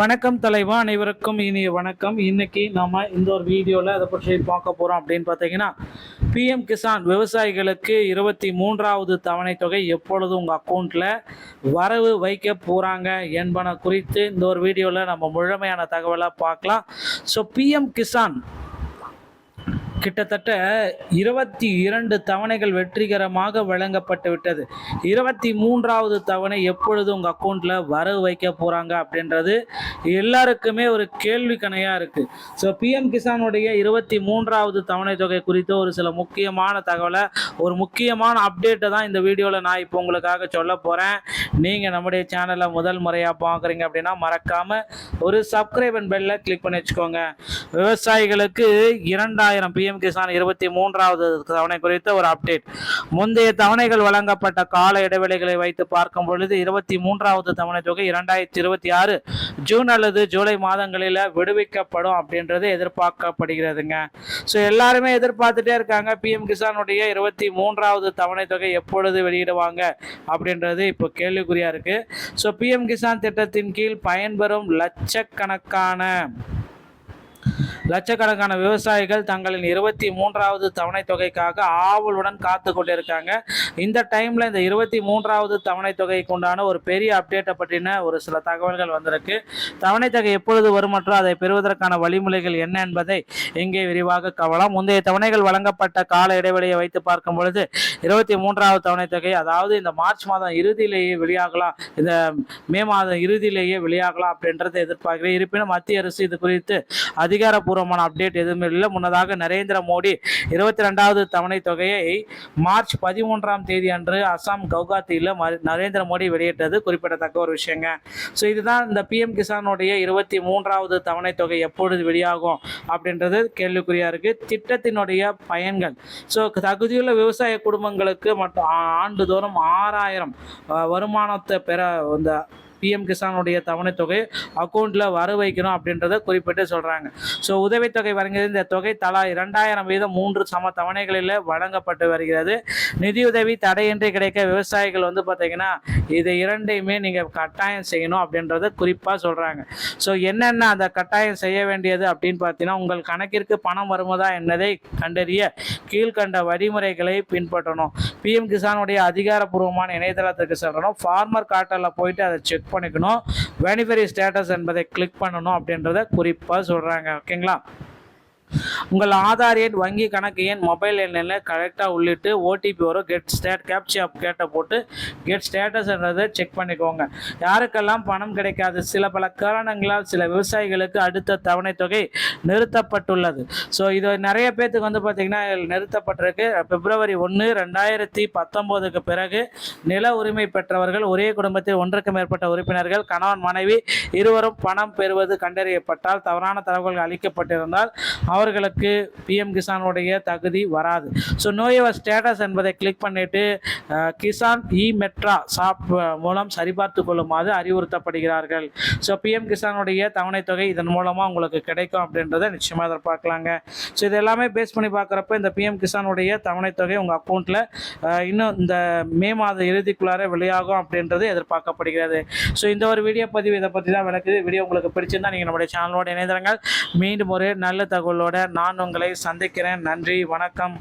வணக்கம் தலைவா, அனைவருக்கும் இனிய வணக்கம். இன்னைக்கு நாம இந்த ஒரு வீடியோவில் அதை பற்றி பார்க்க போகிறோம். அப்படின்னு பார்த்தீங்கன்னா, பிஎம் கிசான் விவசாயிகளுக்கு 23வது தவணை தொகை எப்பொழுது உங்கள் அக்கௌண்ட்டில் வரவு வைக்க போகிறாங்க என்பன குறித்து இந்த ஒரு வீடியோவில் நம்ம முழுமையான தகவலை பார்க்கலாம். ஸோ பிஎம் கிசான் கிட்டத்தட்ட 22 தவணைகள் வெற்றிகரமாக வழங்கப்பட்டு விட்டது. 23வது தவணை எப்பொழுது உங்கள் அக்கௌண்ட்டில் வரவு வைக்க போகிறாங்க அப்படின்றது எல்லாருக்குமே ஒரு கேள்வி கணையாக இருக்குது. ஸோ பிஎம் கிசானுடைய 23வது தவணை தொகை குறித்து ஒரு சில முக்கியமான தகவலை, ஒரு முக்கியமான அப்டேட்டை தான் இந்த வீடியோவில் நான் இப்போ உங்களுக்காக சொல்ல போகிறேன். நீங்கள் நம்முடைய சேனலை முதல் முறையாக பார்க்குறீங்க அப்படின்னா மறக்காமல் ஒரு சப்ஸ்கிரைப் அண்ட் பெல்லை கிளிக் பண்ணி வச்சுக்கோங்க. விவசாயிகளுக்கு 2000 பிஎம் கிசான் 23வது தவணை குறித்த ஒரு அப்டேட். முந்தைய தவணைகள் வழங்கப்பட்ட கால இடைவெளிகளை வைத்து பார்க்கும் பொழுது 23வது தவணை தொகை 2026 ஜூன் அல்லது ஜூலை மாதங்களில் விடுவிக்கப்படும் அப்படின்றது எதிர்பார்க்கப்படுகிறதுங்க. ஸோ எல்லாருமே எதிர்பார்த்துட்டே இருக்காங்க, பிஎம் கிசானுடைய 23வது தவணை தொகை எப்பொழுது வெளியிடுவாங்க அப்படின்றது இப்போ கேள்விக்குறியா இருக்கு. ஸோ பிஎம் கிசான் திட்டத்தின் கீழ் பயன்பெறும் லட்சக்கணக்கான விவசாயிகள் தங்களின் 23வது தவணை தொகைக்காக ஆவலுடன் காத்து கொண்டிருக்காங்க. இந்த டைம்ல இந்த 23வது தவணை தொகைக்கு உண்டான ஒரு பெரிய அப்டேட்டை பற்றின ஒரு சில தகவல்கள் வந்திருக்கு. தவணை தொகை எப்பொழுது வரும் மற்றும் அதை பெறுவதற்கான வழிமுறைகள் என்ன என்பதை இங்கே விரிவாக கவலாம். முந்தைய தவணைகள் வழங்கப்பட்ட கால இடைவெளியை வைத்து பார்க்கும் பொழுது 23வது தவணை தொகை, அதாவது இந்த மார்ச் மாதம் இறுதியிலேயே வெளியாகலாம், இந்த மே மாதம் இறுதியிலேயே வெளியாகலாம் அப்படின்றத எதிர்பார்க்கிறேன். இருப்பினும் மத்திய அரசு இது குறித்து அதிகாரப்பூர்வமான அப்டேட் எதுவுமே இல்லை. முன்னதாக நரேந்திர மோடி 22வது தவணை தொகையை மார்ச் 13ஆம் தேதி அன்று அசாம் கவுகாத்தியில் நரேந்திர மோடி வெளியிட்டது குறிப்பிடத்தக்க ஒரு விஷயங்க. ஸோ இதுதான் இந்த பிஎம் கிசானுடைய 23வது தவணை தொகை எப்பொழுது வெளியாகும் அப்படின்றது கேள்விக்குறியா இருக்கு. திட்டத்தினுடைய பயன்கள், ஸோ தகுதியுள்ள விவசாய குடும்பங்களுக்கு மட்டும் ஆண்டுதோறும் 6000 வருமானத்தை பெற இந்த பிஎம் கிசானுடைய தவணை தொகை அக்கௌண்ட்டில் வர வைக்கணும் அப்படின்றத குறிப்பிட்டு சொல்கிறாங்க. ஸோ உதவித்தொகை வழங்கியது இந்த தொகை தலா 2000 வீதம் 3 சம தவணைகளில் வழங்கப்பட்டு வருகிறது. நிதியுதவி தடையின்றி கிடைக்க விவசாயிகள் பார்த்தீங்கன்னா இது இரண்டையுமே நீங்கள் கட்டாயம் செய்யணும் அப்படின்றத குறிப்பாக சொல்கிறாங்க. ஸோ என்னென்ன அந்த கட்டாயம் செய்ய வேண்டியது அப்படின்னு பார்த்தீங்கன்னா, உங்கள் கணக்கிற்கு பணம் வருவதா என்பதை கண்டறிய கீழ்கண்ட வழிமுறைகளை பின்பற்றணும். பிஎம் கிசானுடைய அதிகாரப்பூர்வமான இணையதளத்துக்கு செல்லணும். ஃபார்மர் கார்ட்டலில் போயிட்டு அதை செக் பண்ணிக்கணும். பெனிஃபிஷரி ஸ்டேட்டஸ் என்பதை கிளிக் பண்ணணும் அப்படின்றத குறிப்பாக சொல்றாங்க. ஓகேங்களா? உங்கள் ஆதார் எண், வங்கி கணக்கு எண், மொபைல் எண்ணில் கரெக்டாக உள்ளிட்டு ஓடிபி வரும். கெட் ஸ்டேட் கேப்சா கேட்ட போட்டு கெட் ஸ்டேட்டஸ் என்றதை செக் பண்ணிக்கோங்க. யாருக்கெல்லாம் பணம் கிடைக்காது, சில பல காரணங்களால் சில விவசாயிகளுக்கு அடுத்த தவணை தொகை நிறுத்தப்பட்டுள்ளது. ஸோ இது நிறைய பேர்த்துக்கு பார்த்தீங்கன்னா நிறுத்தப்பட்டிருக்கு. பிப்ரவரி 1, 2019க்கு பிறகு நில உரிமை பெற்றவர்கள், ஒரே குடும்பத்தில் ஒன்றுக்கு மேற்பட்ட உறுப்பினர்கள், கணவன் மனைவி இருவரும் பணம் பெறுவது கண்டறியப்பட்டால், தவறான தகவல்கள் அளிக்கப்பட்டிருந்தால் அவர்களுக்கு பிஎம் கிசானுடைய தகுதி வராது. ஸோ நோ யுவர் ஸ்டேட்டஸ் என்பதை கிளிக் பண்ணிட்டு கிசான் மெட்ரா ஷாப் மூலம் சரிபார்த்து கொள்ளுமாறு அறிவுறுத்தப்படுகிறார்கள். ஸோ பிஎம் கிசானுடைய தவணை தொகை இதன் மூலமாக உங்களுக்கு கிடைக்கும் அப்படின்றத நிச்சயமாக எதிர்பார்க்கலாங்க. ஸோ இது எல்லாமே பேஸ் பண்ணி பார்க்குறப்ப இந்த பிஎம் கிசானுடைய தவணை தொகை உங்கள் அக்கௌண்ட்டில் இன்னும் இந்த மே மாத இறுதிக்குள்ளார வெளியாகும் அப்படின்றது எதிர்பார்க்கப்படுகிறது. ஸோ இந்த ஒரு வீடியோ பதிவு இதை பற்றி தான் விளக்குது. வீடியோ உங்களுக்கு பிடிச்சிருந்தா நீங்கள் நம்முடைய சேனலோட இணைந்திருங்கள். மீண்டும் ஒரு நல்ல தகவலோட நான் உங்களை சந்திக்கிறேன். நன்றி, வணக்கம்.